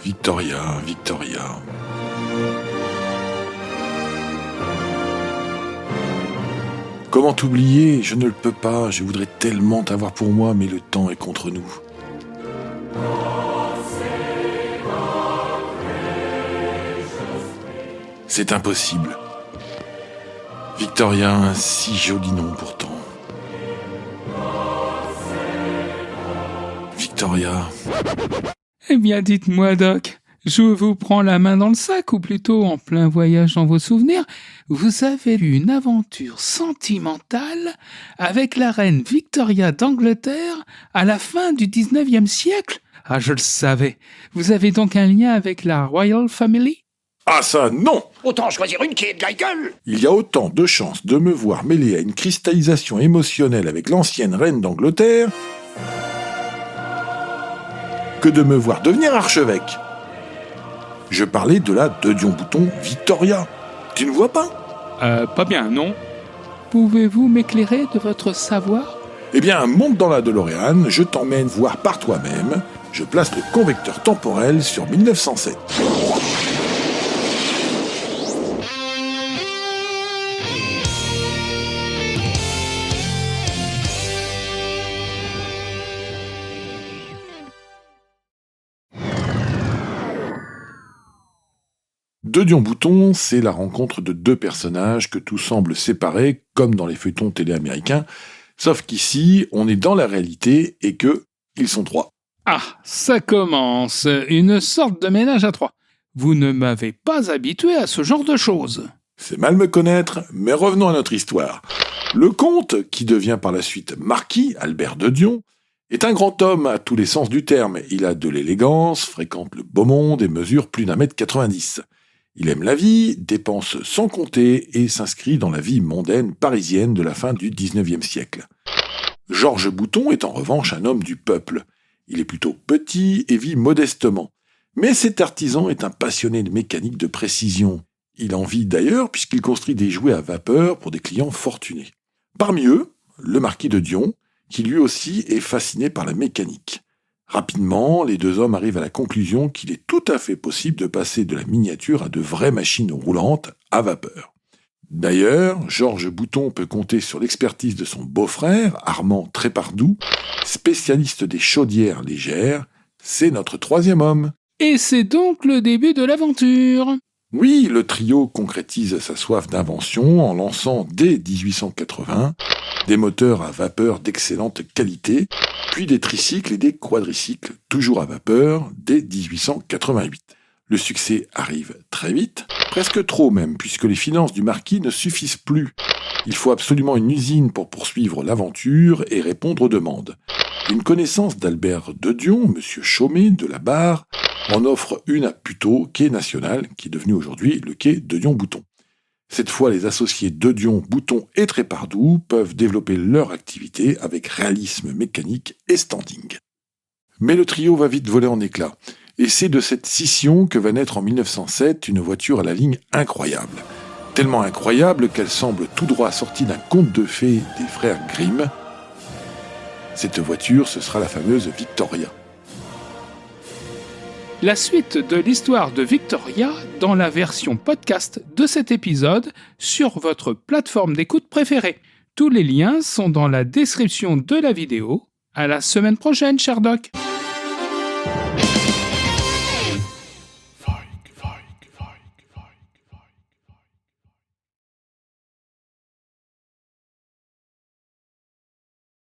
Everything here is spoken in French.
Victoria, Victoria. Comment t'oublier? Je ne le peux pas, je voudrais tellement t'avoir pour moi, mais le temps est contre nous. C'est impossible. Victoria, un si joli nom pourtant. Victoria. Eh bien, dites-moi, Doc, je vous prends la main dans le sac, ou plutôt en plein voyage dans vos souvenirs, vous avez eu une aventure sentimentale avec la reine Victoria d'Angleterre à la fin du 19e siècle? Ah, je le savais. Vous avez donc un lien avec la Royal Family? Ah ça, non! Autant choisir une qui est de la gueule. Il y a autant de chances de me voir mêlé à une cristallisation émotionnelle avec l'ancienne reine d'Angleterre que de me voir devenir archevêque. Je parlais de la de Dion-Bouton Victoria. Tu ne vois pas? Pas bien, non? Pouvez-vous m'éclairer de votre savoir? Eh bien, monte dans la DeLorean, je t'emmène voir par toi-même. Je place le convecteur temporel sur 1907. De Dion-Bouton, c'est la rencontre de deux personnages que tout semble séparer, comme dans les feuilletons télé américains, sauf qu'ici, on est dans la réalité et que ils sont trois. Ah, ça commence. Une sorte de ménage à trois. Vous ne m'avez pas habitué à ce genre de choses. C'est mal me connaître, mais revenons à notre histoire. Le comte, qui devient par la suite marquis, Albert de Dion, est un grand homme à tous les sens du terme. Il a de l'élégance, fréquente le beau monde et mesure plus d'1m90. Il aime la vie, dépense sans compter et s'inscrit dans la vie mondaine parisienne de la fin du 19e siècle. Georges Bouton est en revanche un homme du peuple. Il est plutôt petit et vit modestement. Mais cet artisan est un passionné de mécanique de précision. Il en vit d'ailleurs puisqu'il construit des jouets à vapeur pour des clients fortunés. Parmi eux, le marquis de Dion, qui lui aussi est fasciné par la mécanique. Rapidement, les deux hommes arrivent à la conclusion qu'il est tout à fait possible de passer de la miniature à de vraies machines roulantes à vapeur. D'ailleurs, Georges Bouton peut compter sur l'expertise de son beau-frère, Armand Trépardou, spécialiste des chaudières légères. C'est notre troisième homme. Et c'est donc le début de l'aventure. Oui, le trio concrétise sa soif d'invention en lançant dès 1880 des moteurs à vapeur d'excellente qualité, puis des tricycles et des quadricycles, toujours à vapeur, dès 1888. Le succès arrive très vite, presque trop même, puisque les finances du marquis ne suffisent plus. Il faut absolument une usine pour poursuivre l'aventure et répondre aux demandes. Une connaissance d'Albert de Dion, monsieur Chaumet de la Barre, en offre une à Puteaux, quai national, qui est devenu aujourd'hui le quai de Dion-Bouton. Cette fois, les associés de Dion, Bouton et Trépardou peuvent développer leur activité avec réalisme mécanique et standing. Mais le trio va vite voler en éclats. Et c'est de cette scission que va naître en 1907 une voiture à la ligne incroyable. Tellement incroyable qu'elle semble tout droit sortie d'un conte de fées des frères Grimm. Cette voiture, ce sera la fameuse Victoria. La suite de l'histoire de Victoria dans la version podcast de cet épisode sur votre plateforme d'écoute préférée. Tous les liens sont dans la description de la vidéo. À la semaine prochaine, cher Doc.